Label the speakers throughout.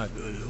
Speaker 1: Aduh.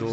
Speaker 1: 2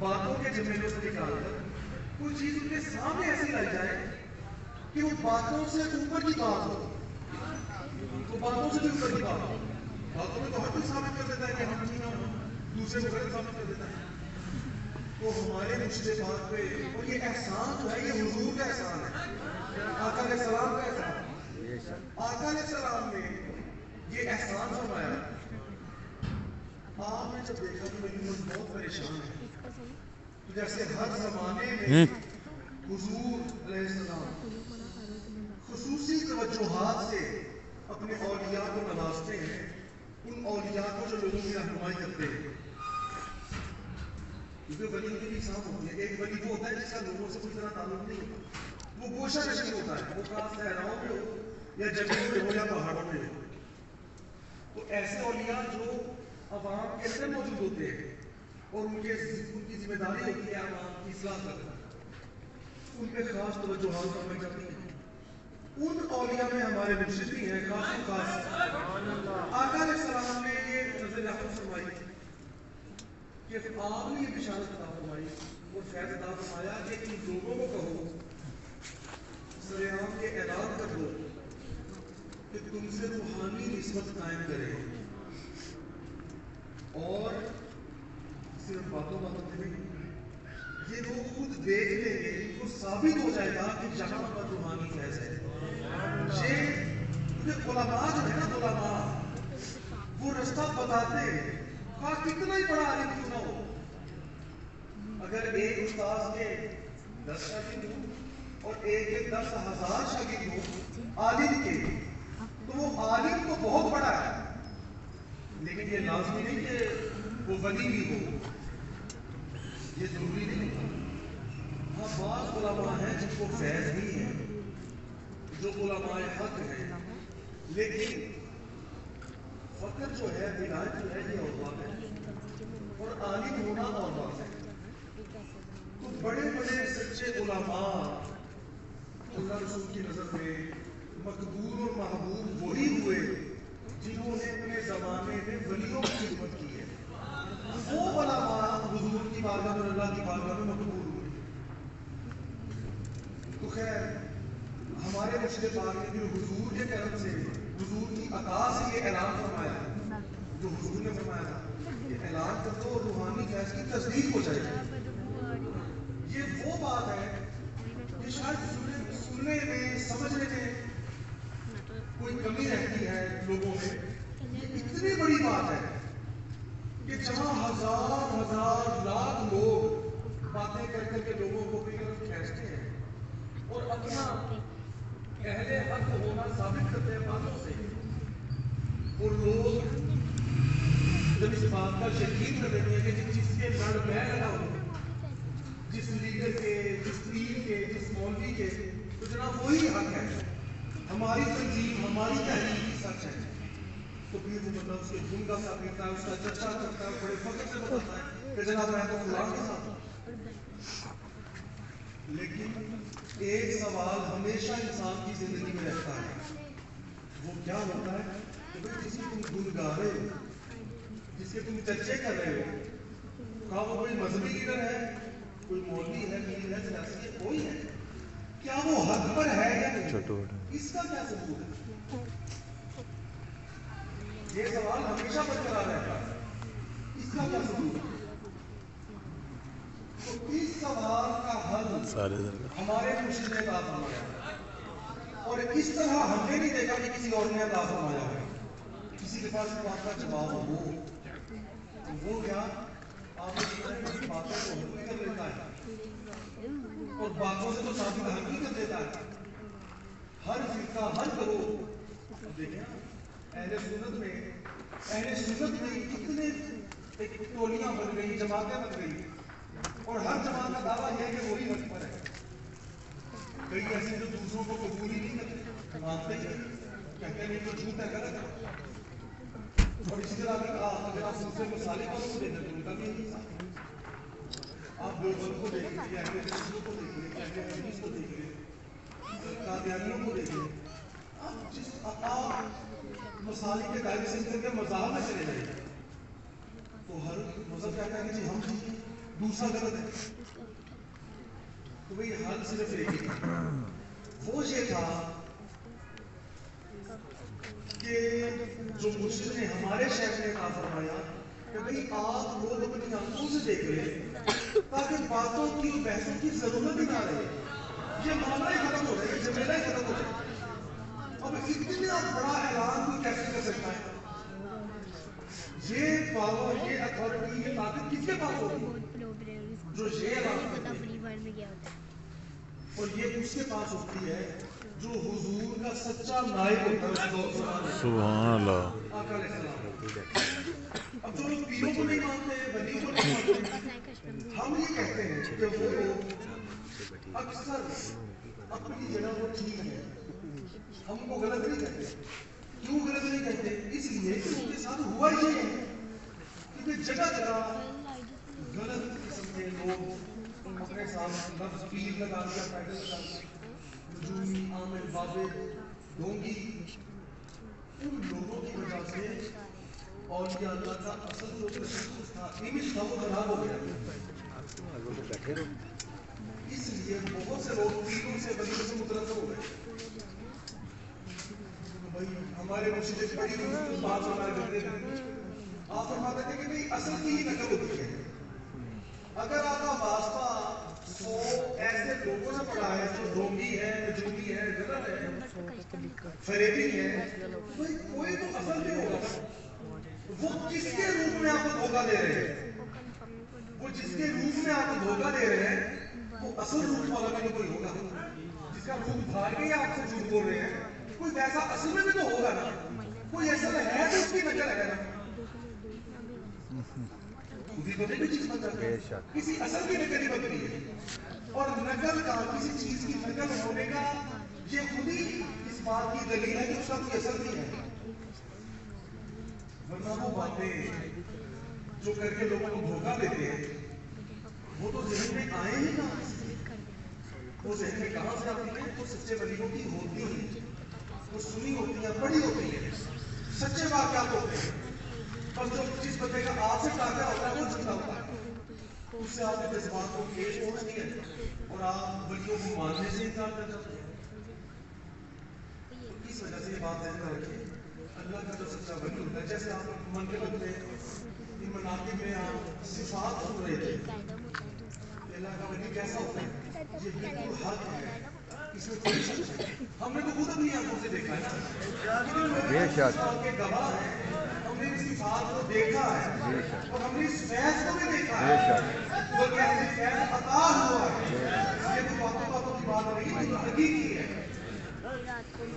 Speaker 2: باتوں کے جمیلوں سے نکال کر کوئی چیز ان کے سامنے ایسی لائی جائے کہ وہ باتوں سے اوپر کی بات ہو، وہ باتوں سے بھی اوپر کی بات ہو. باتوں میں تو ہر کوئی ثابت کر دیتا ہے کہ ہم ٹھیک ہوں، دوسرے کو غلط ثابت کر دیتا ہے. تو ہمارے مرشد پاک پہ اور یہ احسان جو ہے یہ حضور کا احسان ہے، آقا علیہ السلام کا احسان ہے. آقا علیہ السلام نے یہ احسان فرمایا. آپ نے جب دیکھا کہ میری امت بہت پریشان ہے، تو جیسے ہر زمانے میں حضور علیہ السلام خصوصی توجہات سے اپنے اولیاء کو نوازتے ہیں، ان اولیاء کو جو لوگوں کی رہنمائی کرتے ہیں. کیونکہ ولی کی بھی اقسام ہوتی ہے. ایک ولی وہ ہوتا ہے جس کا لوگوں سے کوئی طرح تعلق نہیں ہوتا، وہ گوشہ نشین ہوتا ہے، وہ خاص صحراؤں میں ہو یا جنگلوں میں ہو یا پہاڑوں میں ہو. تو ایسے اولیاء جو عوام کے اندر موجود ہوتے ہیں اور ان کی ذمہ داری ہوتی ہے عوام کی اصلاح کرنا، ان پہ خاص توجہات فرمائی جاتی ہیں. ان اولیاء میں ہمارے مرشد بھی ہیں خاص خاص. آقا علیہ السلام نے یہ نظر رحمت فرمائی کہ آپ نے یہ بشارت عطا فرمائی اور فیض عطا فرمایا کہ ان لوگوں کو کہو، سرعام یہ اعلان کر دو کہ تم سے روحانی نسبت قائم کرے، اور صرف باتوں میں نہیں، یہ لوگ خود دیکھ لیں گے، ان کو ثابت ہو جائے گا کہ جہاں پر روحانی فیض ہے. یہ علماء جو ہے نا، علماء وہ رستہ بتاتے ہیں، خواہ کتنا ہی بڑا عالم کیوں نہ ہو. اگر ایک استاذ کے 10 شاگرد ہوں اور ایک کے 10,000 شاگرد ہوں عالم کے، تو وہ عالم تو بہت بڑا ہے، لیکن یہ لازمی نہیں کہ وہ ولی بھی ہو، یہ ضروری نہیں. ہاں بعض علماء ہیں جن کو فیض بھی ہے، جو علماء حق ہیں، لیکن فقط جو ہے ولایت جو ہے یہ اور بات ہے، اور عالم ہونا اور بات ہے. تو بڑے بڑے سچے علماء اللہ رسول کی نظر میں مقبول اور محبوب وہی ہوئے جنہوں نے اپنے زمانے میں ولیوں کی خدمت کی ہے. وہ علماء حضور کی بارگاہ میں، اللہ کی بارگاہ میں مقبول ہوئے. تو خیر ہمارے مرشد پاک نے پھر حضور کے کرم سے، حضور کی عطا سے یہ اعلان فرمایا جو حضور نے فرمایا تھا کہ اعلان کر دو اور روحانی فیض کی تصدیق ہو جائے گی. یہ وہ بات ہے کہ شاید سننے میں، سمجھنے میں کوئی کمی رہتی ہے لوگوں میں. یہ اتنی بڑی بات ہے کہ جہاں ہزار ہزار لاکھ لوگ باتیں کر کر کے لوگوں کو اپنی طرف کھینچتے ہیں اور اپنا اہل حق ہونا ثابت کرتے ہیں باتوں سے، اور لوگ جب اس بات کا یقین کر لیتے ہیں کہ جس کے لڑ میں لگا ہو، جس لیڈر کے، جس پیر کے، جس مولوی کے، تو جناب وہی حق ہے، ہماری تنظیم، ہماری تحریر کی سچ ہے. تو پھر وہ بندہ اس کے گن کا ساتھ کرتا ہے، اس کا چرچا کرتا ہے، بڑے فخر سے بتاتا ہے کہ جناب میں تو فلاں کے ساتھ ہوں. لیکن ایک سوال ہمیشہ انسان کی زندگی میں رہتا ہے، وہ کیا ہوتا ہے کہ جس کی تم گن گا رہے ہو، جس کے تم چرچے کر رہے ہو، کہا وہ کوئی مذہبی لیڈر ہے، کوئی مولوی ہے، پیر ہے، سیاسی ہے، کوئی ہے، کیا وہ حق پر ہے یا نہیں؟ اس کا کیا ثبوت ہے؟ یہ سوال ہمیشہ برقرار رہتا ہے، اس کا کیا ثبوت ہے؟ تو اس سوال کا حل ہمارے مرشد نے عطا فرمایا، اور اس طرح ہم نے نہیں دیکھا کہ کسی اور نے عطا فرمایا ہے. کسی کے پاس بات کا جواب ہو، وہ کیا آپ نے باتوں کو حل کر لیتا ہے اور باتوں سے تو ثابت حل کر دیتا ہے. ہر فرقہ، ہر گروہ، اب دیکھیں اہل سنت میں کتنے ایک ٹولیاں بن گئی، جماعتیں بن گئی، اور ہر جماعت کا دعویٰ یہ ہے کہ وہی حق پر ہے. کئی ایسے جو دوسروں کو قبول ہی نہیں کرتے، مانتے ہی کہتے ہیں تو جھوٹ ہے، غلط ہے. اور اسی طرح اگر آپ دوسرے مسالے والوں کو دیکھیں تو ان کا بھی یہی حساب. آپ دیوبند کو دیکھ لیجیے، اہل سنت کو دیکھ لیجیے، اہل حدیث کو دیکھ لیجیے، قادیانیوں کو دیکھ لیجیے. آپ جس مسالے کے دائرے سے نکل کے مذاہب میں چلے جائیں تو ہر مذہب کہتا ہے کہ جی ہم دوسرا غلط ہے. تو بھئی حل صرف ایک ہی تھا، وہ یہ تھا کہ جو مرشد نے ہمارے شیخ نے کہا فرمایا کہ بھئی آپ لوگ اپنی آنکھوں سے دیکھ لیں تاکہ باتوں کی بحثوں کی ضرورت ہی نہ رہے. یہ معاملہ ہی ختم ہو رہا ہے، یہ جمیلہ ہی ختم ہو رہا ہے. اب اتنا بڑا اعلان کوئی کیسے کر سکتا ہے؟ یہ پاور، یہ اتھارٹی، یہ طاقت کس کے پاس ہوگی؟ جو یہ اعلان کرتے ہیں. اور یہ اس کے پاس ہوتی ہے جو حضور کا سچا نائب ہوتا ہے.
Speaker 1: سبحان اللہ.
Speaker 2: آقا علیہ السلام. اب جو لوگ پیروں کو نہیں مانتے، ولیوں کو نہیں مانتے، ہم یہ کہتے ہیں کہ وہ لوگ اکثر اپنی جگہ وہ ٹھیک ہے، ہم کو غلط نہیں کہتے. کیوں غلط نہیں کہتے؟ اس لیے کہ ان کے ساتھ ہوا ہی ہے. کیونکہ جگہ جگہ غلط قسم کے لوگ اپنے ساتھ لفظ پیر لگا دیا، ٹائٹل لگا دیا، نجومی، عامل، بابر، ڈونگی. ان لوگوں کی وجہ سے اولیاء اللہ کا اصل جو تشخص تھا، امیج تھا، وہ خراب ہو گیا. اس لیے بہت سے لوگ پیروں سے، ولیوں سے متنفر ہو گئے. بھائی ہمارے مرشد بڑی بات فرمایا کرتے تھے، آپ فرماتے تھے کہ بھائی اصل کی ہی نقل ہوتی ہے. اگر آپ کا واسطہ 100 ایسے لوگوں سے پڑھا ہے جو ڈونگی ہے، نجومی ہے، غلط ہے، فریبی ہے، بھائی کوئی تو اصل نہیں ہوگا. وہ کس کے روپ میں آپ کو دھوکہ دے رہے ہیں؟ وہ جس کے روپ میں آپ کو دھوکہ دے رہے ہیں وہ اصل روپ والا بھی کوئی ہوگا. جس کا روپ دھار کے آپ سے جھوٹ بول رہے ہیں، کوئی ویسا اصل میں بھی تو ہوگا نا. کوئی ایسا ہے تو اس کی نقل ہے نا. کسی اصل کی نقل ہی بنتی ہے. اور نقل کا، کسی چیز کی نقل ہونے کا یہ خود ہی اس بات کی دلیل ہے کہ اس کا کوئی اثر نہیں ہے. ورنہ وہ باتیں جو کر کے لوگوں کو دھوکہ دیتے ہیں وہ تو ذہن میں آئے ہی نہ. وہ ذہن میں کہاں سے آتی ہیں؟ وہ سچے ولیوں کی ہوتی ہیں، وہ سنی ہوتی ہیں، پڑھی ہوتی ہیں، سچے واقعات ہوتے ہیں. بس جو جس بندے کا آپ سے ٹاکرا ہوتا ہے وہ جھوٹا ہوتا ہے. اس سے آپ کے جذبات کو پیش پہنچتی ہے اور آپ ولیوں کو ماننے سے انکار کر جاتے ہیں. اس وجہ سے یہ بات ذہن میں رکھیں، اللہ کا جو سچا ولی ہوتا ہے، جیسے آپ منقبت میں ان مناقب میں آپ صفات سن رہے تھے، اللہ کا ولی کیسا ہوتا ہے، یہ بالکل حق ہے، اس میں کوئی شک نہیں. ہم نے تو خود اپنی آنکھوں سے دیکھا ہے نا، آپ کے گواہ ہیں. ہم نے اس صفات کو دیکھا ہے اور ہم نے اس فیض کو بھی دیکھا ہے. وہ کیسے فیض عطا ہوا ہے، یہ تو باتوں باتوں کی بات نہیں، یہ تو حقیقی ہے.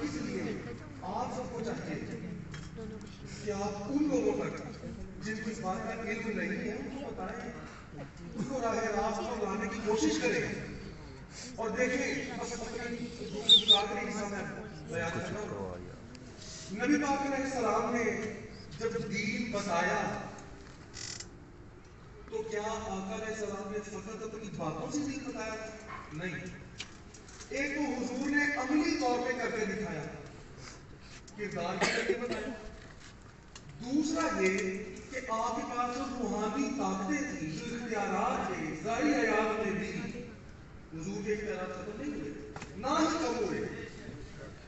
Speaker 2: اس لیے آپ سب کو چاہیے کہ آپ ان لوگوں تک جن کو اس بات کا علم نہیں ہے ان کو بتائیں، ان کو راہ راست پر لانے کی کوشش کریں. اور دیکھیں بس اپنی آخری حصہ میں بیان کرنا ہوں. نبی پاک علیہ السلام نے جب دین بتایا تو کیا آقا علیہ السلام نے فقط اپنی باتوں سے دین بتایا؟ نہیں. ایک تو حضور نے عملی طور پہ کر کے دکھایا، کردار کر کے بتایا. دوسرا یہ کہ آپ کے پاس جو روحانی طاقتیں تھیں، جو اختیارات تھے، ظاہری حیات میں بھی حضور کے اختیارات ختم نہیں ہوئے، نہ ہی کم ہوئے.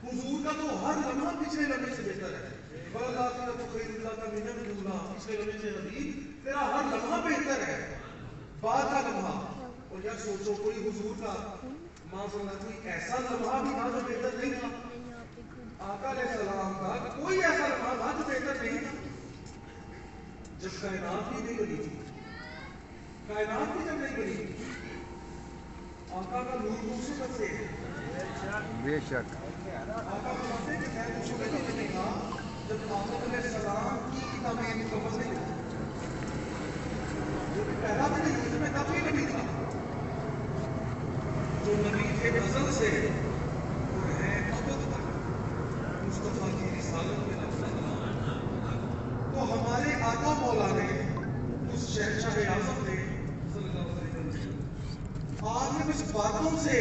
Speaker 2: حضور کا تو ہر لمحہ پچھلے لمحے سے بہتر ہے. بَلَا تَقُ خَيْرُ لَكَ مِنَ الْأُولَىٰ، پچھلے لمحے سے حبیب تیرا ہر لمحہ بہتر ہے بعد کا لمحہ. اور یار سوچو کوئی حضور کا کوئی ایسا لمحہ بھی تھا جو بہتر نہیں تھا. آقا علیہ السلام کا کوئی ایسا لمحہ تھا جو بہتر نہیں تھا. جب کائنات بھی نہیں بنی تھی، کائنات بھی جب نہیں بنی تھی، آقا کا نور دوسرے پر سے
Speaker 3: بے شک
Speaker 2: آقا فرماتے ہیں کہ میں کچھ نہیں تھا جب آقا علیہ السلام کی تعمیر مکمل نہیں تھی. جو پہلا بھی نہیں تھی، میں تب بھی نہیں تھا. جو نبی کے نزل سے اور ہے ابد تک مصطفیٰ کی رسالت میں لفظ. تو ہمارے آقا مولا نے اس شہنشاہ اعظم نے صلی اللہ علیہ وسلم آپ نے کچھ باتوں سے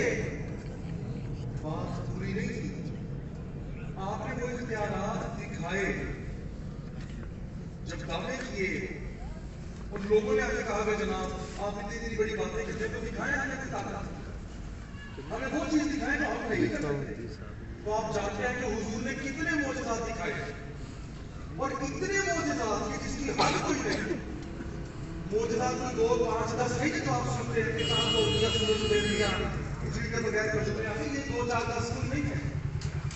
Speaker 2: بات پوری نہیں کی. آپ نے وہ اختیارات دکھائے، جب دعوے کیے اور لوگوں نے آپ سے کہا کہ جناب آپ اتنی بڑی باتیں کرتے ہیں تو دکھائیں ہمیں کوئی طاقت، ہمیں وہ چیز دکھائیں جو ہم نہیں کر سکتے. تو آپ جانتے ہیں کہ حضور نے کتنے معجزات دکھائے اور اتنے معجزات کہ جس کی حد کوئی نہیں. معجزات کی 2 5 10 نہیں جو آپ سنتے ہیں کہ چاند ہو گیا سورج دے دیا کسی کے بغیر کچھ نہیں. یہ 2 4 10 کچھ نہیں ہے،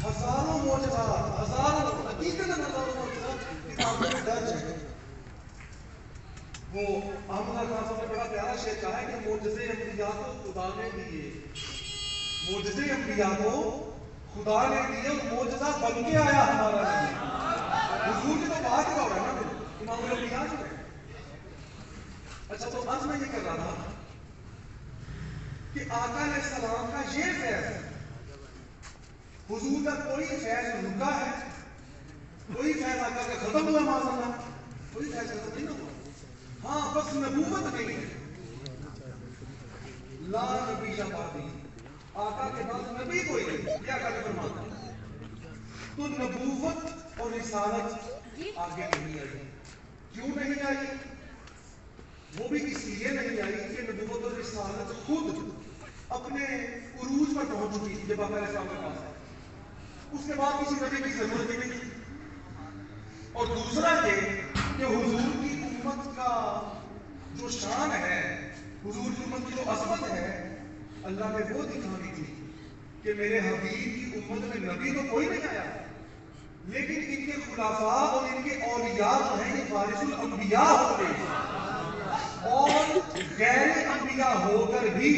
Speaker 2: ہزاروں معجزات، ہزاروں حقیقت ہزاروں معجزات کتابوں میں درج ہے. وہ احمد خان صاحب نے بڑا پیارا شعر کہا ہے کہ معجزے انبیاء کو خدا نے دیے، معجزے انبیاء کو خدا نے دیے اور معجزہ بن کے آیا ہمارا نبی. حضور کی تو بات ہی ہو رہا ہے نا امام الانبیاء جو ہے. اچھا تو عرض میں یہ کر رہا تھا کہ آقا علیہ السلام کا یہ فیض ہے، حضور کا کوئی فیض رکا ہے، کوئی فیض آقا کا ختم ہوا معاذ اللہ، کوئی فیض ختم نہیں ہوا. ہاں بس نبوت نہیں ہے، لا نبی بعدی، آقا کے بعد نبی کوئی نہیں، یہ آقا نے فرمایا. تو نبوت اور رسالت آگے نہیں آئی. کیوں نہیں آئی؟ وہ بھی اس لیے نہیں آئی کہ نبوت اور رسالت خود اپنے عروج پر پہنچ چکی تھی جب آقا علیہ السلام کے پاس ہے. اس کے بعد کسی نبی کی ضرورت ہی نہیں. اور دوسرا یہ کہ حضور کی امت کا جو شان ہے، حضور کی امت کی جو عظمت ہے، اللہ نے وہ دکھا دی تھی کہ میرے حبیب کی امت میں نبی تو کوئی نہیں آیا، لیکن ان کے خلفاء اور ان کے اولیاء جو ہیں یہ وارث الانبیاء ہو گئے اور غیر انبیاء ہو کر بھی،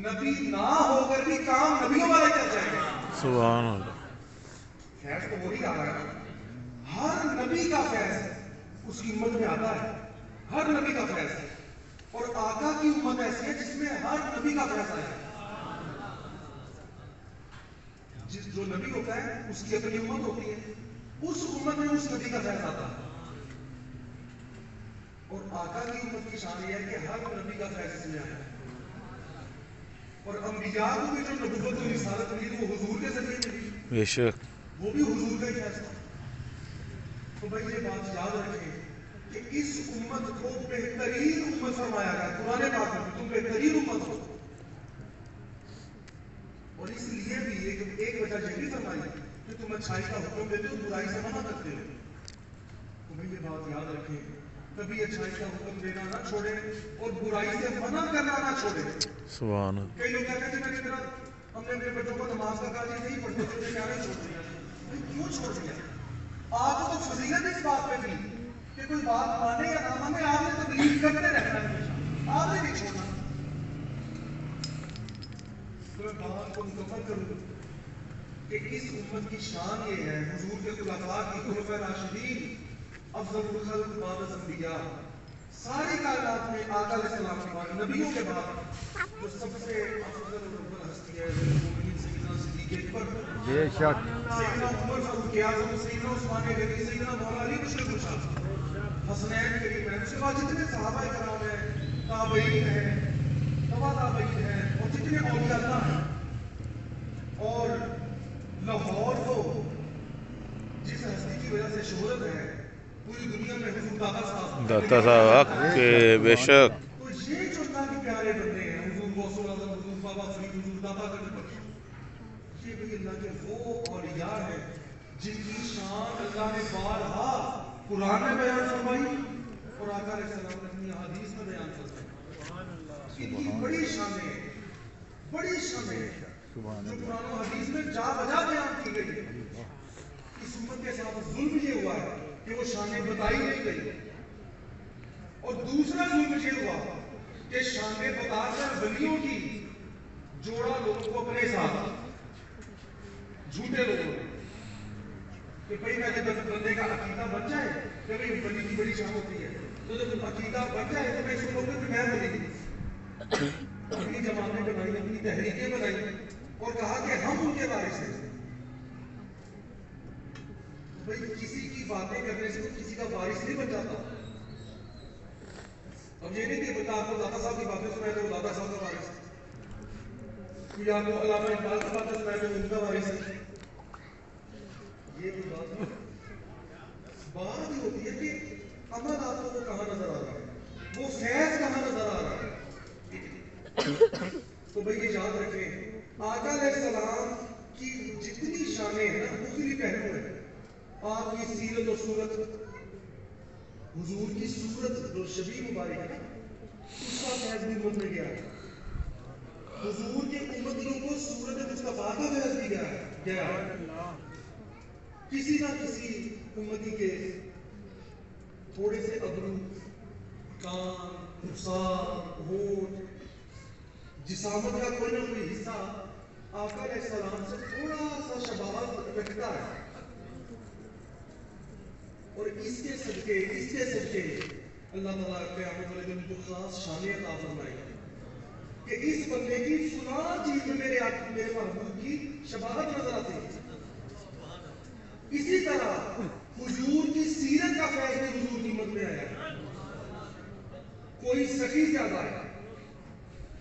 Speaker 2: نبی نہ ہو کر بھی کام نبیوں والے کر جائیں گے.
Speaker 1: سبحان اللہ.
Speaker 2: فیض تو وہی آ رہا ہے، ہر نبی کا فیض اس کی امت میں آتا ہے، ہر نبی کا فیض ہے. اور آقا کی امت ایسی ہے جس میں ہر نبی کا فیض آیا ہے. جو نبی ہوتا ہے اس کی اپنی امت ہوتی ہے، اس امت میں اس نبی کا فیض آتا ہے. اور آقا کی امت کی شان یہ ہے کہ ہر نبی کا فیض اس میں آیا ہے. اور انبیاء کو بھی جو نبوت و رسالت ملی وہ حضور کے ذریعے ملی،
Speaker 1: بے شک.
Speaker 2: وہ بھی حضور کا ہی فیض تھا. تو بھائی یہ بات یاد رکھیں کہ اس امت کو بہترین امت فرمایا گیا قرآن پاک میں، تم بہترین امت ہو. اور اس لیے بھی ایک وجہ یہ بھی فرمائی کہ تم اچھائی کا حکم دیتے ہو، برائی سے منع کرتے ہو. تو بھائی یہ بات یاد رکھیں، کبھی اچھائی کا حکم دینا نہ چھوڑیں اور برائی سے منع کرنا نہ چھوڑیں.
Speaker 1: سبحان اللہ.
Speaker 2: کئی لوگ کہتے ہیں کہ ہم نے اپنے بچوں کو نماز کا کہا نہیں پڑھتے تھے کیا نہیں چھوڑ دیا. بھائی کیوں چھوڑ دیا؟ آپ کو تو فضیلت اس بات پہ تھی کہ کوئی بات مانے یا نہ مانے آپ نے تبلیغ کرتے رہنا ہے، آپ نے نہیں چھوڑنا. تو میں بات کو مکمل کروں کہ اس امت کی شان یہ ہے، حضور کے خلفاء کی خلفاء راشدین افضل الخلق بعد الانبیاء، ساری کائنات میں آقا علیہ السلام کے بعد نبیوں کے بعد جو سب سے افضل اور افضل ہستی ہے مومنین سیدنا صدیق اکبر،
Speaker 3: بے شک،
Speaker 2: سیدنا عمر فاروق اعظم، سیدنا عثمان غنی، سیدنا مولا علی مشرف الشام، حسنین کریم ہیں، اس کے بعد جتنے صحابہ کرام ہیں، تابعین ہیں، تبع تابعین ہیں اور جتنے اولیاء اللہ ہیں. اور لاہور کو جس ہستی کی وجہ سے شہرت ہے پوری دنیا میں، حضور داتا صاحب،
Speaker 1: داتا صاحب حق کے. بے شک.
Speaker 2: تو یہ جو اللہ کے پیارے بندے ہیں، حضور غوث الاعظم، حضور بابا فرید، حضور داتا گنج بخش، یہ بھی اللہ کے وہ اولیاء ہیں جن کی شان اللہ نے بارہا قرآن میں بیان فرمائی اور آقا علیہ السلام نے اپنی احادیث میں بیان فرمائی. ان کی بڑی شانیں، بڑی شانیں جو قرآن و حدیث میں جا بجا بیان کی گئی ہے. اس امت کے ساتھ ظلم یہ ہوا ہے کہ وہ شانیں بتائی نہیں گئی، اور دوسرا ظلم یہ ہوا کہ شانیں بتا کر ولیوں کی جوڑا لوگوں کو اپنے ساتھ، جھوٹے لوگوں نے، کہ بھائی میں جب بندے کا عقیدہ بن جائے کہ بھائی ولی کی بڑی شان ہوتی ہے، تو جب عقیدہ بن جائے تو میں سن لوگوں کہ میں ولی ہوں. اپنی جماعتیں بنائی، اپنی تحریکیں بنائی اور کہا کہ ہم ان کے وارث ہیں. بھائی کسی کی باتیں کرنے سے کسی کا وارث نہیں بن جاتا. اب یہ نہیں کہ بتا آپ کو دادا صاحب کی باتیں سنائے تو دادا صاحب کا وارث ہے، کوئی آپ کو علامہ اقبال کی باتیں سنائے تو ان کا وارث ہے. یہ بھی بات نہیں. بات یہ ہوتی ہے کہ امن آپ کو کہاں نظر آ رہا ہے؟ وہ فیض کہاں نظر آ رہا ہے؟ تو بھئی یہ یاد رکھیں، آقا علیہ السلام کی جتنی شانیں ہیں نا، مختلف پہلو ہیں. آپ کی سیرت و صورت، حضور کی صورت جو شبیہ مبارک ہے نا، اس کا فیض بھی امت میں گیا ہے. حضور کے امتیوں کو صورت مصطفیٰ کا فیض بھی گیا ہے. کسی نہ کسی امتی کے تھوڑے سے ابرو، کان، رخسار، ہونٹ، جسامت کا کوئی نہ کوئی حصہ آقا علیہ السلام سے تھوڑا سا شباہت رکھتا ہے. اور اس کے صدقے اللہ تعالیٰ قیامت والے دن کو خاص شانیں عطا فرمائے کہ اس بندے کی فلاں چیز میں میرے محبوب کی شباہت نظر آتی ہے. اسی طرح حضور کی سیرت کا فیض بھی حضور کی امت میں آیا. کوئی سخی زیادہ ہے،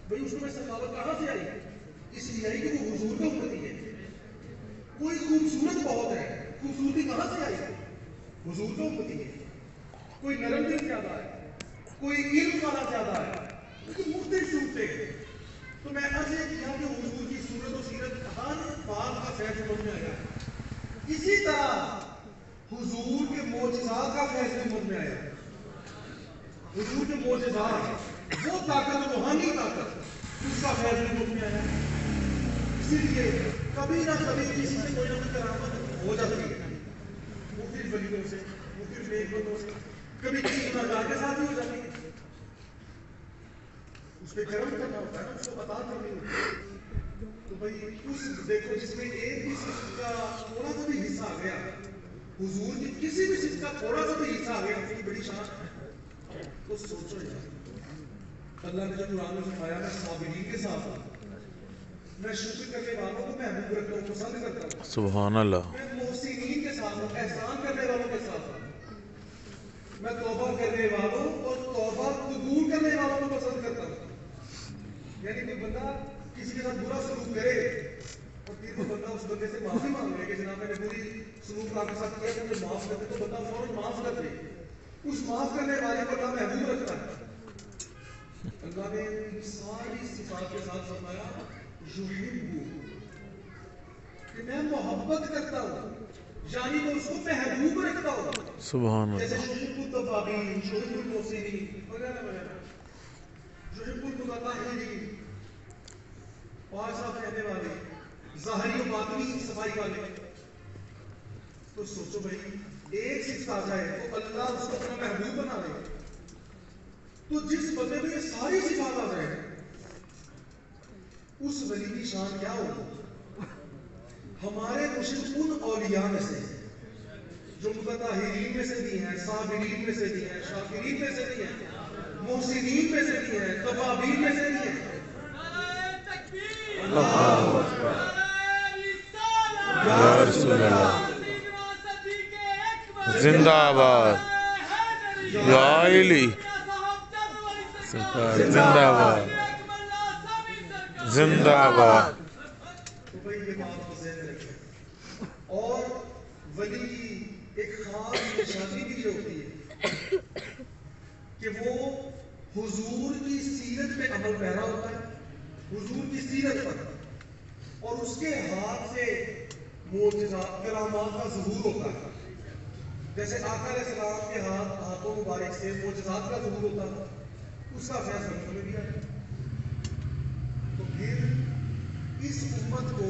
Speaker 2: بھئی اس میں سخاوت کہاں سے آئی؟ اس لیے آئی کہ وہ حضور کا امتی ہے. کوئی خوبصورت بہت ہے، خوبصورتی کہاں سے آئی؟ حضور کا امتی ہے. کوئی نرم دل زیادہ ہے، کوئی علم والا زیادہ ہے، لیکن مختلف صورتیں ہیں. تو میں عرض یہ کیا کہ حضور کی صورت و سیرت ہر بات کا فیض امت میں آیا. اسی طرح حضور کے معجزات کا فیض امت میں آیا. حضور کے معجزات، وہ طاقت، روحانی طاقت، اس کا فیض امت میں آیا. اسی لیے کبھی نہ کبھی کسی سے کوئی نہ کوئی کرامت ہو جاتی ہے، مختلف ولیوں سے، مختلف نیک بندوں سے. کبھی کسی گنہگار کے ساتھ بھی ہو جاتی ہے. اس پہ کرم کرنا ہوتا ہے نا، اس کو عطا کرنی ہوتی ہے. تو بھائی اس دیکھو جس میں ایک بھی صفت کا تھوڑا سا بھی حصہ آ گیا، حضور کی کسی بھی صفت کا تھوڑا سا بھی حصہ آ گیا، اتنی بڑی شان ہے. تو سوچو یار، اللہ نے جو قرآن میں فرمایا میں صابرین کے ساتھ ہوں، میں شکر کرنے والوں کو محبوب رکھتا ہوں، پسند کرتا ہوں.
Speaker 1: سبحان اللہ.
Speaker 2: میں محسنین کے ساتھ ہوں، احسان کرنے والوں کے ساتھ ہوں. میں توبہ کرنے والوں اور توبہ قبول کرنے والوں کو پسند کرتا ہوں. یعنی کوئی بندہ کسی کے ساتھ برا سلوک کرے اور پھر وہ بندہ اس بندے سے معافی مانگ لے کہ جناب میں نے بری سلوک آپ کے ساتھ کیا، مجھے معاف کر دے، تو بندہ فوراً معاف کر دے. اس معاف کرنے والے کو اللہ محبوب رکھتا ہے. اللہ نے ان ساری صفات کے ساتھ فرمایا یحبو، کہ میں محبت کرتا ہوں، یعنی میں اس کو محبوب رکھتا ہوں.
Speaker 1: سبحان
Speaker 2: جیسے
Speaker 1: اللہ.
Speaker 2: یحب التوابین، یحب المحسنین وغیرہ وغیرہ، یحب المتطہرین، پاک صاف رہنے والے، ظاہری و باطنی صفائی والے. تو سوچو بھائی، ایک صفت آ جائے تو اللہ اس کو اپنا محبوب بنا دے. تو جس بندے میں یہ ساری صفات آ جائے، اس ولی کی شان کیا ہوگی؟ ہمارے مرشد ان اولیاء میں سے جو متطہرین میں سے بھی ہیں، صابرین میں سے بھی ہیں، شاکرین میں سے بھی ہیں، محسنین میں سے بھی ہیں، توابین میں سے بھی ہیں.
Speaker 1: یا رسول اللہ. زندہ آباد. یا علی. زندہ آباد. زندہ آباد.
Speaker 2: تو بھئی یہ بات کو ذہن میں رکھیں. اور ولی کی ایک خاص نشانی بھی یہ ہوتی ہے کہ وہ حضور کی سیرت پہ عمل پیرا ہوتا ہے، حضور کی سیرت پر، اور اس کے ہاتھ سے معجزات، کرامات کا ظہور ہوتا ہے. جیسے آقا علیہ السلام کے ہاتھوں مبارک سے معجزات کا ظہور ہوتا ہے، اس کا فیض ہم میں بھی آیا. تو پھر اس امت کو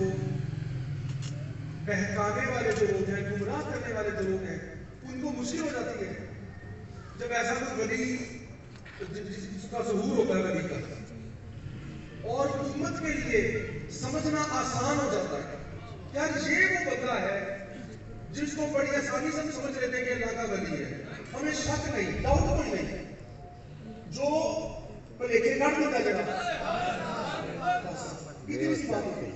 Speaker 2: بہکانے والے جو لوگ ہیں، گمراہ کرنے والے جو لوگ ہیں، ان کو مشکل ہو جاتی ہے جب ایسا کوئی ولی جس کا ظہور ہوتا ہے ولی کا، اور امت کے لیے سمجھنا آسان ہو جاتا ہے. یار یہ وہ بندہ ہے جس کو بڑی آسانی سے سمجھ لیتے ہیں کہ اللہ کا ولی ہے، ہمیں شک نہیں، ڈاؤٹ کوئی نہیں، جو لے کے کاٹ دیتا جگہ اتنی سی بات ہوتی ہے.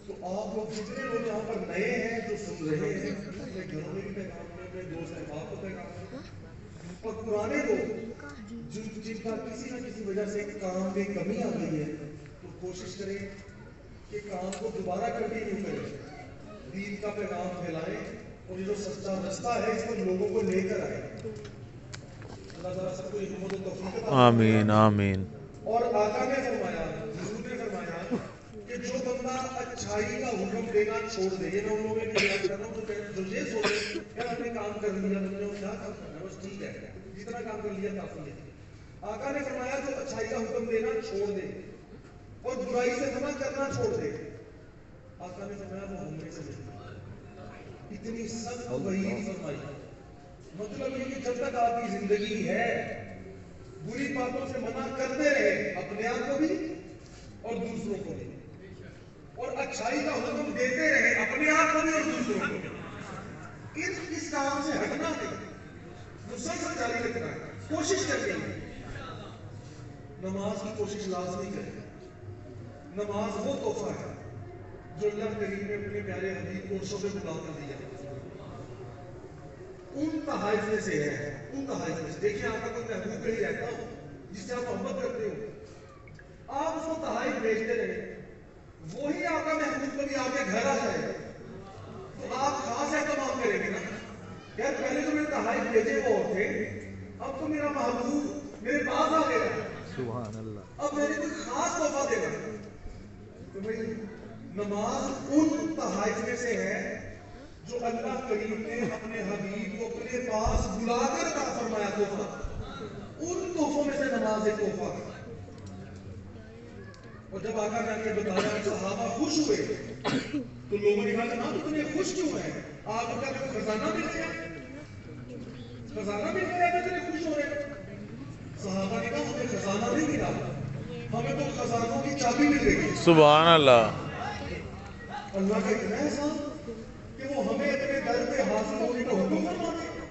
Speaker 2: تو آپ لوگ جتنے لوگ یہاں پر نئے ہیں جو سن رہے ہیں، اپنے گھروں میں بھی پیغام دیں، اپنے دوست احباب کو پیغام دیں. اور پرانے لوگ جن کا کسی نہ کسی وجہ سے کام میں کمی آ گئی ہے، تو کوشش کریں کہ کام کو دوبارہ کنٹینیو کریں، دین کا پیغام پھیلائیں اور یہ جو سچا رستہ ہے اس پر لوگوں کو لے کر آئے. اللہ تعالیٰ سب کو ہمت و توفیق عطا فرمائے.
Speaker 1: آمین آمین.
Speaker 2: اور آقا نے فرمایا، حضور نے فرمایا کہ جو بندہ اچھائی کا حکم دینا چھوڑ دے، یہ میں ان لوگوں کے لیے کر رہا ہوں جو یہ سوچے یار ہم نے کام کر لیا، ہم نے کیا کام کرنا ہے، بس ٹھیک ہے جتنا کام کر لیا کافی ہے. آقا نے فرمایا جو اچھائی کا حکم دینا چھوڑ دے اور برائی سے منع کرنا چھوڑ دے، آقا نے فرمایا وہ ہم میں سے نہیں. اتنی سخت وعید فرمائی. مطلب یہ کہ جب تک آپ کی زندگی ہے بری باتوں سے منع کرتے رہے، اپنے آپ کو بھی اور دوسروں کو بھی، اور اچھائی کا حکم دیتے رہے اپنے آپ کو بھی اور دوسروں کو بھی. اس کام سے ہٹنا نہیں، مسلسل جاری رکھنا ہے، کوشش کرنی ہے. نماز کی کوشش لازمی کریں. نماز وہ تحفہ ہے جو اللہ کریم نے اپنے پیارے حبیب کو عرشوں پہ بلا کر دیا. ان تحائف میں سے ہے، ان تحائف میں سے دیکھیں آپ کا کوئی محبوب کہیں رہتا ہو جس سے آپ محبت کرتے ہو، آپ اس کو تحائف بھیجتے رہے، وہی آپ کا محبوب کبھی آپ کے گھر آ جائے تو آپ خاص اہتمام کریں گے نا. یار پہلے تو میں تحائف بھیجے وہ اور تھے، اب تو میرا محبوب میرے پاس آ گیا،
Speaker 3: سبحان اللہ.
Speaker 2: اب میں نے کوئی خاص تحفہ دینا. تو بھائی نماز ان تحائف میں سے ہے جو اللہ کریم نے اپنے حبیب کو اپنے پاس بلا کر عطا فرمایا تحفہ. ان تحفوں میں سے نماز ایک تحفہ ہے. اور جب آقا نے آگے بتایا کہ صحابہ خوش ہوئے تو لوگوں نے کہا جناب اتنے خوش کیوں ہیں؟ آپ کا کوئی خزانہ مل گیا؟ خزانہ مل گیا کہ اتنے خوش ہو رہے ہیں؟ صحابہ نے کہا ہمیں خزانہ نہیں ملا، ہمیں تو خزانوں کی چابی مل گئی.
Speaker 1: سبحان اللہ.
Speaker 2: اللہ کا اتنا احسان کہ وہ ہمیں اپنے در پہ حاضر ہونے کا حکم فرماتے ہیں.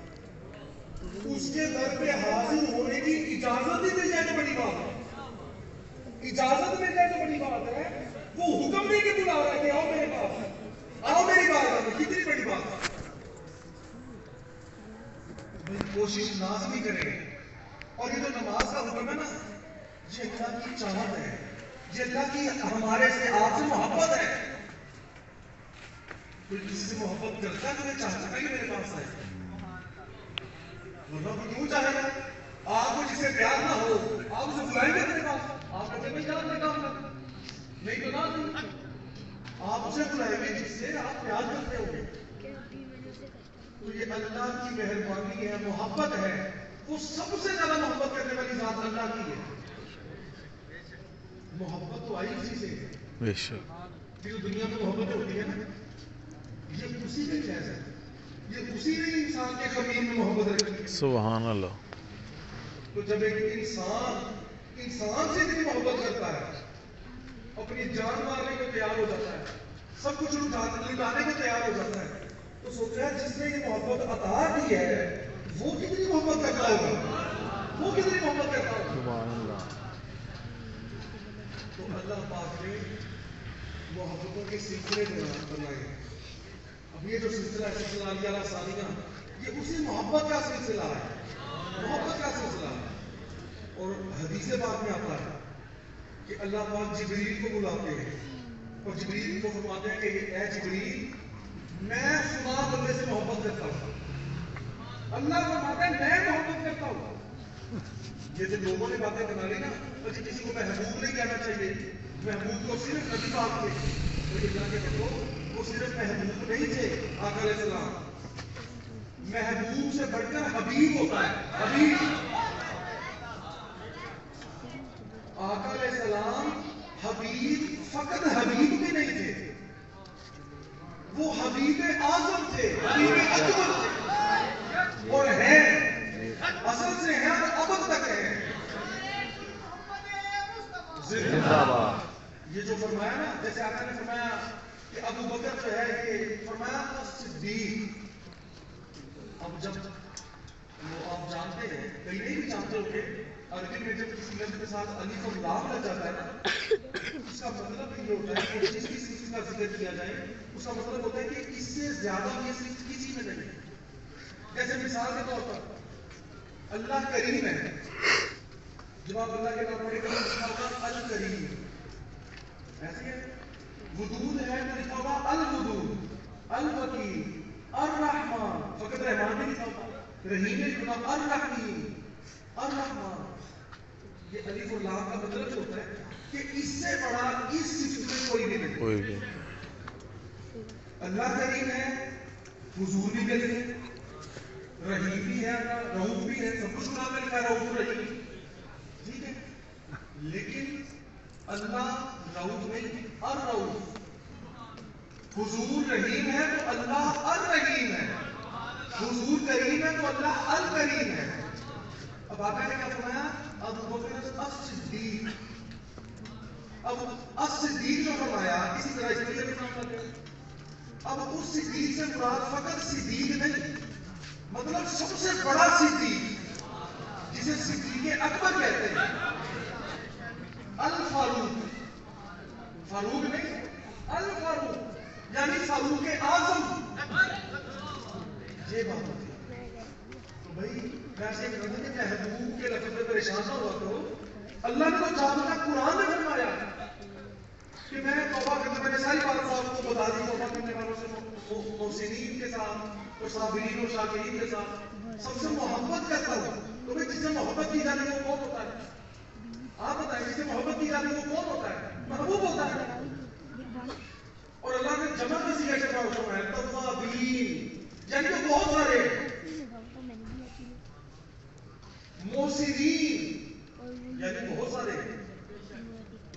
Speaker 2: اس کے در پہ حاضر ہونے کی اجازت ہی مل جائے تو بڑی بات ہے. اجازت مل جائے تو بڑی بات ہے. وہ حکم دے کے بلا رہا ہے کہ آؤ میرے پاس، آؤ میری بارگاہ میں، کتنی بڑی بات ہے. کوشش لازمی کریں. اور یہ جو نماز کا حکم ہے نا، یہ اللہ کی چاہت ہے، یہ اللہ کی ہمارے سے آپ سے محبت ہے. کوئی کسی سے محبت کرتا ہے تو چاہتا ہے کہ میرے پاس آئے، ورنہ کوئی کیوں چاہے گا؟ آپ کو جس سے پیار نہ ہو آپ اسے بلائیں گے میرے پاس، آپ کہتے ہیں میں جان میں کام کرتا نہیں تو نہ نہیں. آپ اسے بلائیں گے جس سے آپ پیار کرتے ہو گے. تو یہ اللہ کی مہربانی ہے، محبت ہے. وہ سب سے زیادہ محبت کرنے والی ذات اللہ کی ہے. محبت تو آئی اسی سے ہے.
Speaker 1: بے شک.
Speaker 2: جو دنیا میں محبت ہوتی ہے نا، یہ اسی نے جائز ہے، یہ اسی نے انسان کے خمیر میں محبت رکھی ہے.
Speaker 1: سبحان اللہ.
Speaker 2: تو جب ایک انسان سے اتنی محبت کرتا ہے، اپنی جان مارنے کو تیار ہو جاتا ہے، سب کچھ لٹانے کو تیار ہو جاتا ہے، تو سوچا جس نے یہ محبت عطا کی ہے وہ کتنی محبت کرتا ہوگا، وہ کتنی محبت کرتا ہوگا.
Speaker 3: سبحان اللہ.
Speaker 2: تو اللہ پاک نے محبتوں کے سلسلے بنائے. اب یہ جو سلسلہ ہے، سلسلہ علیہ ثانیہ، یہ اسی محبت کا سلسلہ ہے، محبت کا سلسلہ ہے. اور حدیث پاک میں آتا ہے کہ اللہ پاک جبریل کو بلاتے ہیں اور جبریل کو فرماتے ہیں کہ اے جبریل میں فلاں بندے سے محبت کرتا ہوں. اللہ فرماتا ہے میں محبت کرتا ہوں. یہ جو لوگوں نے باتیں بنا لی نا، کسی کو محبوب نہیں کہنا چاہیے، محبوب کو صرف نبی پاک تھے. لیکن اللہ کے بندوں وہ صرف محبوب نہیں تھے. آقا علیہ السلام محبوب سے بڑھ کر حبیب ہوتا ہے، حبیب. آقا علیہ السلام حبیب، فقط حبیب بھی نہیں تھے، وہ حبیب اعظم تھے، حبیب اکبر تھے، اور ہیں اصل سے ہیں اور ابد تک ہیں.
Speaker 3: زندہ باد.
Speaker 2: یہ جو فرمایا نا، جیسے آقا نے فرمایا کہ ابو بکر جو ہے یہ فرمایا صدیق. اب جب وہ آپ جانتے ہیں، کئی نہیں بھی جانتے ہو کہ عربی میں جب کسی لفظ کے ساتھ الف اور لام لگ جاتا ہے نا، اس کا مطلب یہ ہوتا ہے کہ جس چیز کا ذکر کیا جائے اس کا مطلب ہوتا ہے کہ اس سے زیادہ یہ صرف کسی میں نہیں. جیسے مثال کے طور پر اللہ کریم ہے، جب آپ اللہ کے نام پڑھے گا لکھا ہوگا الکریم، ایسے ہے. ودود ہے تو لکھا ہوگا الودود، الوکیل، الرحمن، فقط رحمان نہیں لکھا ہوتا، رحیم نے لکھا الرحیم، الرحمن. یہ الف اور لام کا مطلب ہوتا ہے کہ اس سے بڑا اس صفت میں کوئی نہیں.
Speaker 1: کوئی بھی
Speaker 2: اللہ کریم ہے، حضور بھی کریم ہے، رحیم بھی ہے، رؤوف بھی ہے، سب کچھ قرآن میں لکھا ہے رؤوف رحیم. ٹھیک ہے، لیکن اللہ رؤوف نہیں، الرؤوف. حضور رحیم ہے تو اللہ الرحیم ہے، حضور کریم ہے تو اللہ الکریم ہے. اب آقا نے کیا فرمایا؟ اب بکر الصدیق، اب الصدیق جو فرمایا اسی طرح اس لیے بھی نام لگے. اب اس صدیق سے مراد فقط صدیق نہیں، مطلب سب سے بڑا صدیق جسے صدیق اکبر کہتے ہیں، الفاروق. فاروق نہیں، الفاروق یعنی فاروق اعظم. یہ بات ہوتی ہے. تو بھائی ویسے کہ محبوب کے لفظ میں پریشان نہ ہوا کرو. اللہ نے تو جامعہ قرآن میں فرمایا کہ میں توبہ کرنے میں نے ساری بات صاحب کو بتا دی، توبہ کرنے والوں سے محسنین کے ساتھ اور صابرین اور شاکرین کے ساتھ سب سے محبت کرتا ہوں. تو بھائی جس سے محبت کی جاتی ہے وہ کون ہوتا ہے؟ آپ بتائیں، جس سے محبت کی جاتی ہے وہ کون ہوتا ہے؟ محبوب ہوتا ہے. اور اللہ نے جمع میں سی ایسے پاؤ فرمایا توابین، یعنی کہ بہت سارے محسنین یعنی بہت سارے.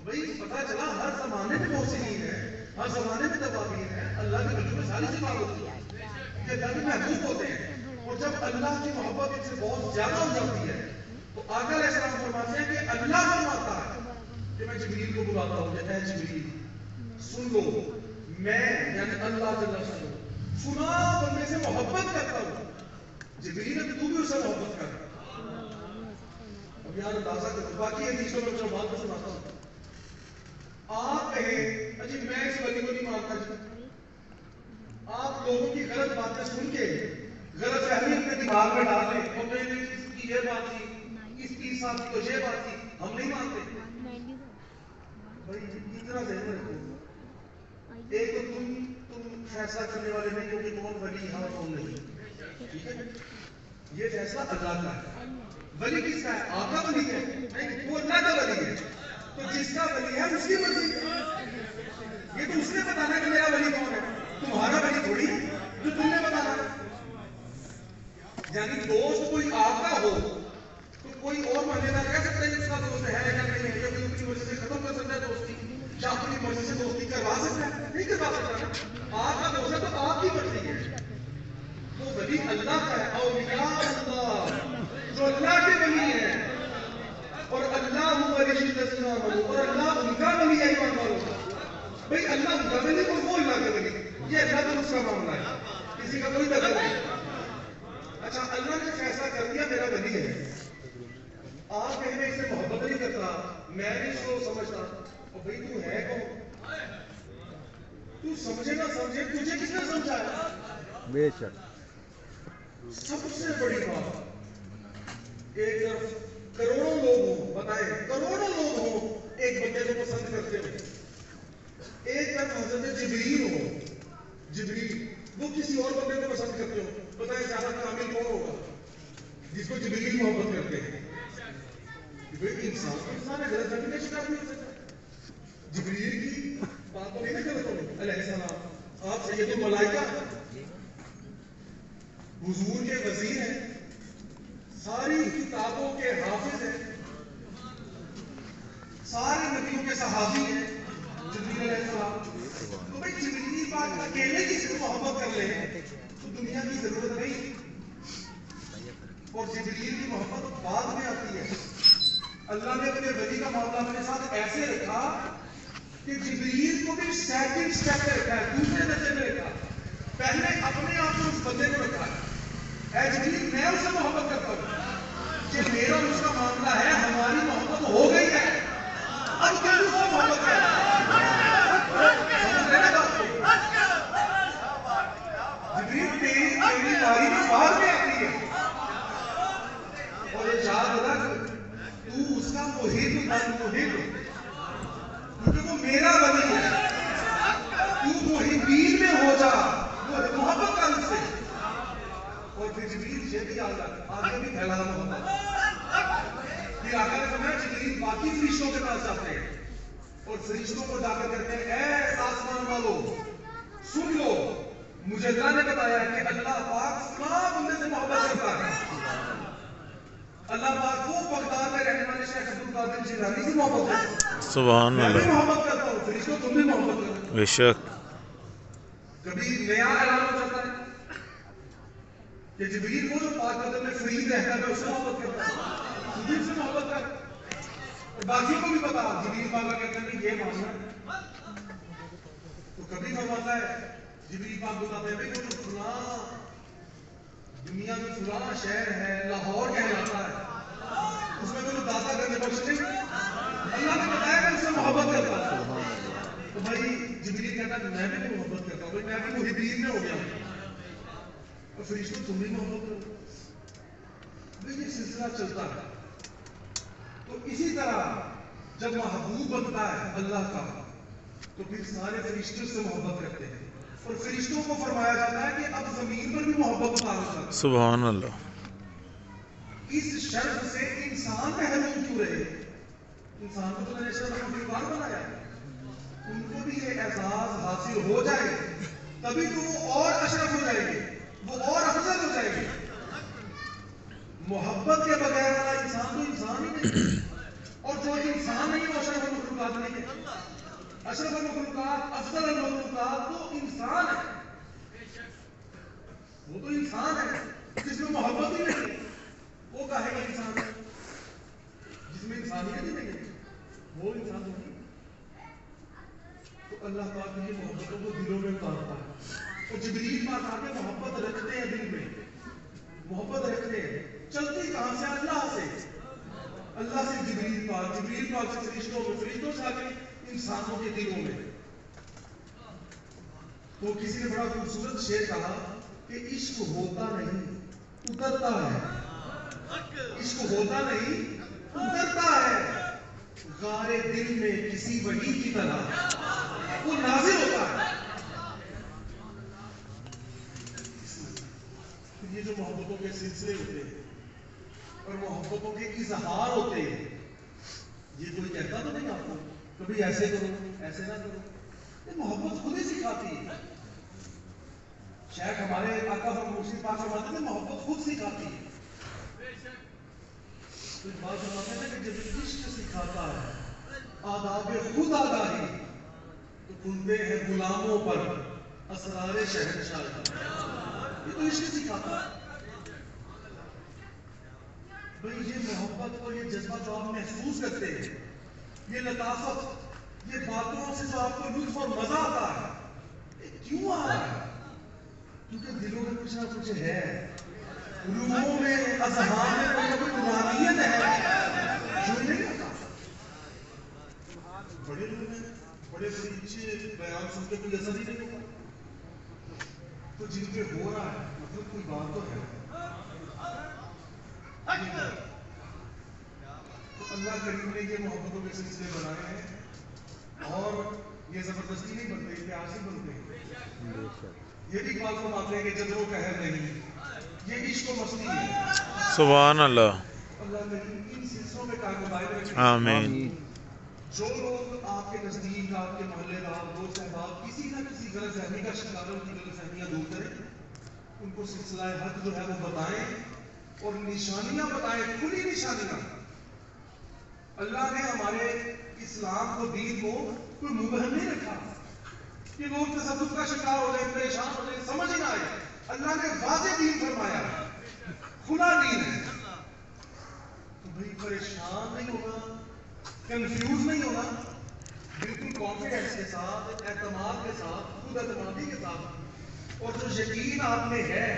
Speaker 2: بھائی پتا چلا ہر زمانے میں محسنین ہے، ہر زمانے میں توابین ہے. اللہ کے وجود میں ساری سی بات ہوتی ہے کہ اللہ کے محبوب ہوتے ہیں. اور جب اللہ کی محبت ان سے بہت زیادہ ہو جاتی ہے تو آقا علیہ السلام فرماتے ہیں کہ اللہ فرماتا ہے کہ میں جبریل کو بلاتا ہوں کہ اے جبریل سن لو، میں یعنی اللہ جل شانہ سنا بندے سے محبت کرتا ہوں. جبریل ہے تو بھی اسے محبت کر. اب یار اندازہ کرو، باقی حدیثوں میں جو بات سناتا ہوں. آپ کہیں اجی میں اس ولی کو نہیں مانتا جی، آپ لوگوں کی غلط باتیں سن کے غلط فہمی اپنے دماغ میں ڈال لیں اور میں نے اس کی یہ بات تھی، اس کی صاحب کی تو یہ بات تھی، ہم نہیں مانتے. بھائی اتنا ذہن رکھو، ایک تو تم فیصلہ کرنے والے نہیں ہو کہ کون ولی ہے اور کون نہیں. ٹھیک ہے، یہ فیصلہ اللہ کا ہے. ولی کس کا ہے؟ آقا ولی ہے نہیں، وہ اللہ کا ولی ہے. تو جس کا ولی ہے اس کی مرضی. یہ تو اس نے بتانا ہے کہ میرا ولی کون ہے، تمہارا ولی تھوڑی ہے جو تم نے بتانا ہے. یعنی دوست کوئی آپ کا ہو تو کوئی اور ماننے دار کہہ سکتا ہے کہ اس کا دوست ہے یا نہیں ہے، یا کوئی اپنی مرضی سے ختم کر سکتا ہے دوستی، یا اپنی مرضی سے دوستی کروا سکتا ہے؟ نہیں کروا سکتا. آپ کا دوست ہے تو آپ کی مرضی ہے. وہ ولی اللہ کا ہے، اولیاء اللہ جو اللہ کے ولی ہیں. اور اللہ ولی الذین آمنوا، اور اللہ ان کا ولی ہے ایمان والوں کا. بھائی اللہ ان کا ولی اور وہ اللہ کا ولی، یہ اللہ کا اس کا معاملہ ہے، کسی کا کوئی دخل نہیں. اچھا اللہ نے فیصلہ کر دیا میرا ولی ہے. آپ کہیں میں اس سے محبت نہیں کرتا، میں نہیں اس کو سمجھتا. اور بھائی تو ہے کون؟ تو سمجھے نہ سمجھے تجھے کس نے سمجھایا؟
Speaker 3: بے شک.
Speaker 2: سب سے بڑی بات، ایک طرف کروڑوں لوگ ہوں، بتائیں کروڑوں لوگ ہوں ایک بندے کو پسند کرتے ہو. ایک طرف حضرت جبریل ہو، جبریل وہ کسی اور بندے کو پسند کرتے ہو. بتائیں زیادہ کامل کون ہوگا؟ جس کو جبریل محبت کرتے ہیں. انسان ہے، غلط فہمی کا شکار نہیں ہو سکتا. جبریل کی بات تو نہیں نہ غلط ہوگی. علیہ السلام آپ سید الملائکہ، حضور کے وزیر ہیں، ساری کتابوں کے حافظ ہیں، سارے نبیوں کے صحابی ہیں جبریل علیہ السلام. تو بھائی جبریل پاک اکیلے کسی کو محبت کر لیں تو دنیا کی ضرورت نہیں. اور جبریل کی محبت بعد میں آتی ہے. اللہ نے اپنے ولی کا معاملہ اپنے ساتھ ایسے رکھا کہ جبریل کو بھی سیکنڈ سٹیپ پہ رکھا ہے، دوسرے درجے میں رکھا. پہلے اپنے آپ کو اس بندے کو رکھا ہے. اے جبریل میں اسے محبت کرتا ہوں، کہ میرا اس کا معاملہ ہے، ہماری محبت ہو گئی ہے، اب کیا اس سے محبت کرتا ہے. جبریل تیری باری میں بعد میں آتی ہے. اور یاد رکھ تو اس کا محب، کیونکہ وہ میرا ولی ہے. تو محبین میں ہو جا، وہ محبت کا اس سے یہ بھی یاد رکھ آگے بھی پھیلا محبت. پھر آقا نے فرمایا جبریل باقی فرشتوں کے پاس جاتے ہیں اور فرشتوں کو جا کر کہتے ہیں اے آسمان والو سن لو مجھے اللہ نے بتایا کہ اللہ پاک فلاں بندے سے محبت کرتا ہے. اللہ پاک وہ بغداد میں رہنے والے شیخ عبد القادر جیلانی سے محبت کرتا ہے.
Speaker 1: سبحان
Speaker 2: میں بھی
Speaker 1: اللہ.
Speaker 2: محبت کرتا ہوں فرشتوں تم بھی محبت کرو.
Speaker 1: بے شک.
Speaker 2: کبھی نیا اعلان ہو جاتا ہے کہ جبریل وہ جو پاک قدم میں فرید رہتا ہے میں اس سے محبت کرتا ہوں. جبریل سے محبت کر اور باقیوں کو بھی بتا. جبریل پاک کہتے ہیں یہ ماننا. تو کبھی فرماتا ہے جبریل پاک بتاتے ہیں بھائی وہ جو فلاں دنیا میں فلاں شہر ہے لاہور کہلاتا ہے اس میں کوئی داتا کرنے بخش نہیں. اللہ نے بتایا کہ اس سے محبت کرتا ہے. تو بھائی جبریل کہتا ہے میں بھی محبت کرتا ہوں. بھائی میں بھی محبین میں ہو گیا ہوں اور فرشتوں تم بھی محبت کرو. بھائی یہ سلسلہ چلتا ہے. تو اسی طرح جب محبوب بنتا ہے اللہ کا تو پھر سارے فرشتوں سے محبت کرتے ہیں اور فرشتوں کو فرمایا جاتا ہے کہ اب زمین پر بھی محبت اتارو کرو.
Speaker 1: سبحان اللہ.
Speaker 2: اس شرط سے انسان محروم کیوں رہے؟ انسان کو تو میں نے شرط مخلوقات بنایا ہے. ان کو بھی یہ احساس حاصل ہو جائے تبھی تو وہ اور اشرف ہو جائیں گے وہ اور افضل ہو جائیں گے. محبت کے بغیر والا انسان تو انسان ہی نہیں اور جو انسان نہیں وہ اشرف المخلوقات نہیں ہے. اشرف المخلوقات افضل المخلوقات تو انسان ہے. وہ تو انسان ہے جس میں محبت ہی نہیں. وہ کہے گا انسان ہے جس میں انسانیت ہی نہیں ہے وہ انسان نہیں. تو اللہ پاک کی محبتوں کو دلوں میں اتارتا ہے اور جبریل پاک آ کے محبت رکھتے ہیں دل میں. محبت رکھتے ہیں. چلتی کہاں سے؟ اللہ سے. اللہ سے جبریل پاک سے فرشتوں میں فرشتوں سے آ کے انسانوں کے دلوں میں. تو کسی نے بڑا خوبصورت شعر کہا کہ عشق ہوتا نہیں اترتا ہے. عشق ہوتا نہیں اترتا ہے. غار دل میں کسی وحی کی طرح وہ نازل ہوتا ہے. یہ جو محبتوں کے سلسلے ہوتے ہیں اور محبتوں کے اظہار ہوتے ہیں یہ کوئی کہتا تو نہیں آپ کو کبھی ایسے کرو ایسے نہ کرو. یہ محبت خود ہی سکھاتی ہے. شیخ ہمارے آقا مرشد پاک فرماتے ہیں محبت خود سکھاتی ہے. تو بات فرماتے ہیں کہ جب عشق سکھاتا ہے آداب خود آگاہی تو کھلتے ہیں غلاموں پر اسرار شہنشاہی. یہ تو عشق سکھاتا ہے. بھئی یہ محبت اور یہ جذبہ جو آپ محسوس کرتے ہیں یہ لطافت یہ باتوں سے جو آپ کو لطف اور مزہ آتا ہے یہ کیوں آ رہا ہے؟ کیونکہ دلوں میں کچھ نہ کچھ ہے. روحوں میں اذہان میں کوئی نہ کوئی روحانیت ہے جو نہیں ہوتا. بڑے لوگ ہیں بڑے بڑے اچھے بیان سن کے کوئی اثر ہی نہیں ہوتا. تو جن پہ ہو رہا ہے مطلب کوئی بات تو ہے. تو اللہ کریم نے یہ محبتوں کے سلسلے بنائے ہیں اور یہ زبردستی نہیں بنتے پیار سے بنتے ہیں. یہ بھی بات فرماتے ہیں کہ جب وہ قہر نہیں یہ عشق و مستی ہے.
Speaker 1: سبحان اللہ.
Speaker 2: اللہ کریم ان سلسلوں میں قائم دائم رکھے.
Speaker 1: آمین.
Speaker 2: جو لوگ آپ کے نزدیک آپ کے محلے دار دوست احباب کسی نہ کسی غلط فہمی کا شکار ان کی غلط فہمیاں دور کریں. ان کو سلسلہ حق جو ہے وہ بتائیں اور نشانیاں بتائیں کھلی نشانیاں. اللہ نے ہمارے اسلام کو دین کو کوئی مبہم نہیں رکھا کہ لوگ تصدق کا شکار ہو جائیں پریشان ہو جائیں سمجھ نہ آئے. اللہ نے واضح دین فرمایا کھلا دین ہے. تو بھائی پریشان نہیں ہونا کنفیوز نہیں ہونا بالکل کانفیڈنس کے ساتھ اعتماد کے ساتھ خود اعتمادی کے ساتھ اور جو یقین آپ میں ہے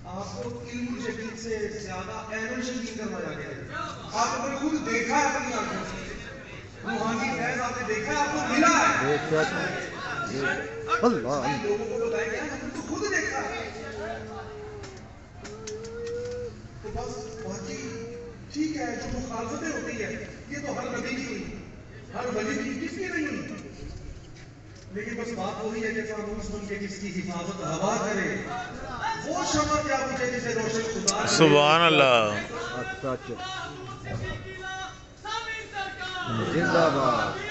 Speaker 2: آپ کو علم یقین سے زیادہ عین یقین کروایا گیا ہے. آپ نے خود دیکھا ہے اپنی آنکھوں سے روحانی فیض آپ نے دیکھا ہے آپ کو ملا ہے.
Speaker 3: اللہ
Speaker 2: لوگوں کو بتائیں گے ہم نے تو خود دیکھا ہے. تو بس باقی ٹھیک ہے جو مخالفتیں ہوتی ہے یہ تو ہر نبی کی ہوئی ہر ولی کی کس کی نہیں ہوئی. لیکن بس بات وہی ہے کہ فانوس بن کے جس کی حفاظت ہوا کرے وہ شمع کیا بجھے جسے روشن خدا نے
Speaker 1: سبحان اللہ
Speaker 3: سچ زندہ باد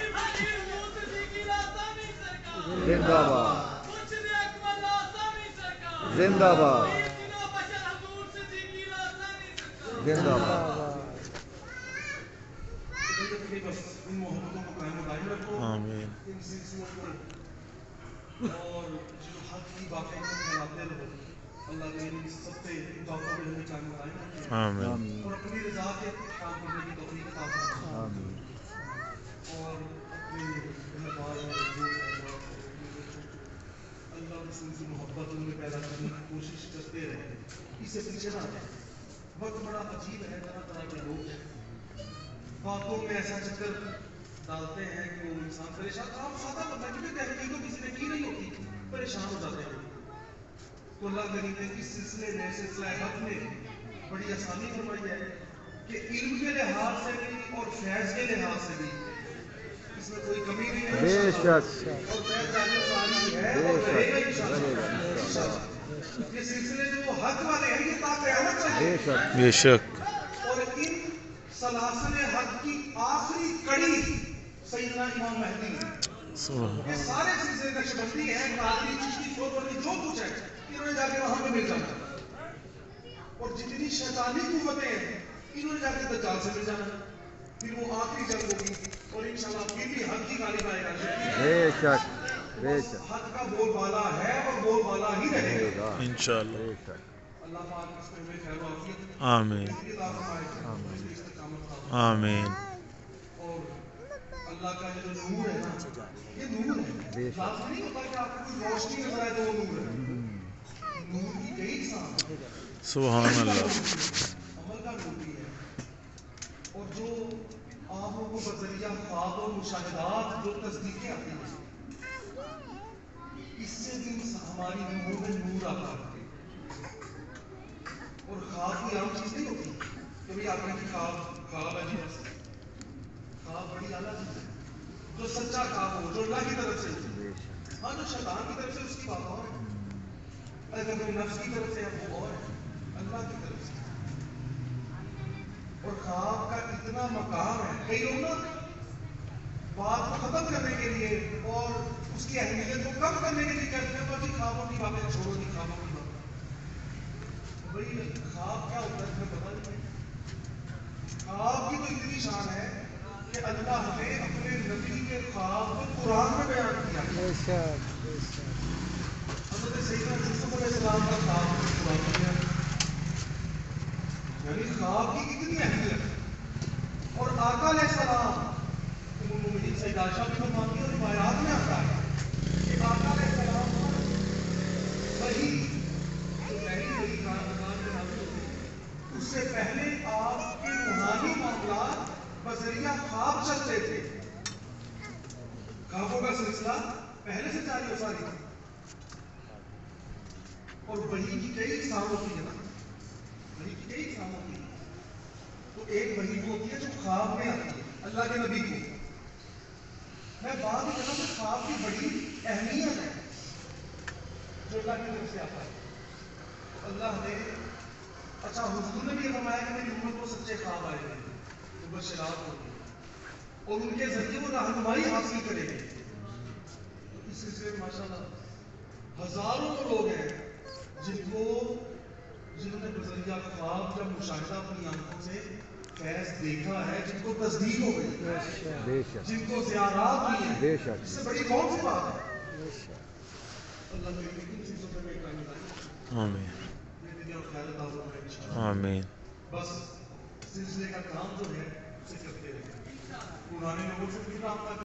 Speaker 3: زندہ باد زندہ باد زندہ باد
Speaker 2: بس ان محبتوں کو قائم و دائم رکھو
Speaker 1: آمین
Speaker 2: ان سلسلوں کو اور جو حق کی باتیں پھیلاتے رہو اللہ نے ان سب پہ باتوں پہ ہمیں قائم و دائم رکھے
Speaker 1: آمین
Speaker 2: اور اپنی رضا کے کام کرنے کی توفیق عطا فرمائے
Speaker 3: آمین
Speaker 2: اور اپنے گھر بار اور جو اللہ رسول کی محبت ان میں پیدا کرنے کی کوشش کرتے رہے اس سے پیچھے نہ رہے وقت بڑا عجیب ہے طرح طرح کے لوگ ہیں باتوں میں ایسا چکر ڈالتے ہیں کہ وہ انسان پریشان آپ سادہ بتا کیونکہ تحقیق تو کسی نے کی نہیں ہوتی پریشان ہو جاتے ہیں تو اللہ کریم نے اس سلسلے میں سلسلہ حق میں بڑی آسانی فرمائی ہے کہ علم کے لحاظ سے بھی اور فیض کے لحاظ سے بھی اس میں کوئی کمی نہیں ہے
Speaker 3: بے شک
Speaker 2: اور فیض جانے ساری ہے اور رہے گا انشاءاللہ یہ سلسلے جو حق والے ہیں یہ تا قیامت چلے
Speaker 3: بے شک
Speaker 1: بے شک
Speaker 2: اور ان سلاسل حق کی آخری کڑی سیدنا امام مہدی
Speaker 1: سبحان
Speaker 2: یہ سارے سلسلے نقشبندی ہیں قادری چشتی سوروردی جو کچھ ہے انہوں نے جا کے وہاں پہ مل جانا اور جتنی شیطانی قوتیں ہیں انہوں نے جا کے دجال سے مل جانا پھر وہ آخری جنگ ہوگی اور انشاءاللہ پھر بھی حق کی غالب آئے گا
Speaker 3: بے شک بے شک
Speaker 2: حق کا بول بالا ہے اور بول بالا ہی رہے گا
Speaker 1: انشاءاللہ
Speaker 3: بے شک
Speaker 2: اللہ پاک اس میں ہمیں خیر و عافیت
Speaker 1: آمین
Speaker 2: زندگی عطا فرمائے اس کی استقامت عطا
Speaker 1: آمین
Speaker 2: اور اللہ کا جو نور ہے نا یہ نور ہے لازم نہیں ہوتا کہ آپ کو کوئی روشنی نظر آئے تو وہ نور ہے نور کی کئی اقسام ہیں
Speaker 1: سبحان اللہ
Speaker 2: عمل کا نور بھی ہے اور جو آنکھوں کو بذریعہ خواب و مشاہدات جو تصدیقیں آتی ہیں اس سے بھی ہماری روح میں نور آتا ہے اور خواب کی عام چیز نہیں ہوتی کہ بھئی آپ نے خواب ہے جی بس خواب بڑی اعلیٰ چیز ہے جو سچا خواب ہو جو اللہ کی طرف سے ہو ہاں جو شیطان کی طرف سے اس کی بات اور ہے اگر کوئی نفس کی طرف سے ہے وہ اور ہے اللہ کی طرف سے اور خواب کا اتنا مقام ہے کئی لوگ نا بات کو ختم کرنے کے لیے اور اس کی اہمیت کو کم کرنے کے لیے کہتے ہیں تو جی خوابوں کی باتیں چھوڑو نہیں خوابوں کی باتیں بھائی خواب کیا ہوتا ہے تمہیں پتا نہیں خواب کی تو اتنی شان ہے کہ اللہ نے اپنے نبی کے خواب کو قرآن میں بیان کیا حضرت سیدنا یوسف علیہ السلام کا خواب کو قرآن میں بیان یعنی خواب کی کتنی اہمیت اور آقا علیہ السلام المؤمنین سیدہ عائشہ بھی فرماتی ہے اور روایات میں آتا ہے کہ آقا علیہ السلام وہی جو پہلی کائنات میں نازل ہوئی اس سے پہلے آپ کے روحانی معاملات بذریعہ خواب چلتے تھے خوابوں کا سلسلہ پہلے سے جاری ہو ساری اور وحی کی کئی اقسام ہوتی ہے نا وحی کی کئی اقسام ہوتی ہے تو ایک وحی وہ ہوتی ہے جو خواب میں آتی ہے اللہ کے نبی کو میں بات ہی کرتا ہوں کہ خواب کی بڑی اہمیت ہے جو اللہ کی طرف سے آتا ہے اللہ نے اچھا حضور نے بھی یہ فرمایا کہ میری امت کو سچے خواب آئے گے مبشرات ہوگی اور ان کے ذریعے وہ رہنمائی حاصل کرے گے تو اس سلسلے میں ماشاءاللہ ہزاروں لوگ ہیں جنہوں نے بذریعہ خواب کا مشاہدہ اپنی آنکھوں سے فیض دیکھا ہے جن کو تصدیق ہو گئی جن کو زیارات ہوئی ہیں اس سے بڑی کون سی بات ہے اللہ نے ان چیزوں پہ میں کام بتائی
Speaker 1: آمین
Speaker 2: آمین
Speaker 1: آمین
Speaker 2: بس سلسلے کا کام جو ہے اسے کرتے رہے پرانے لوگوں سے بھی کام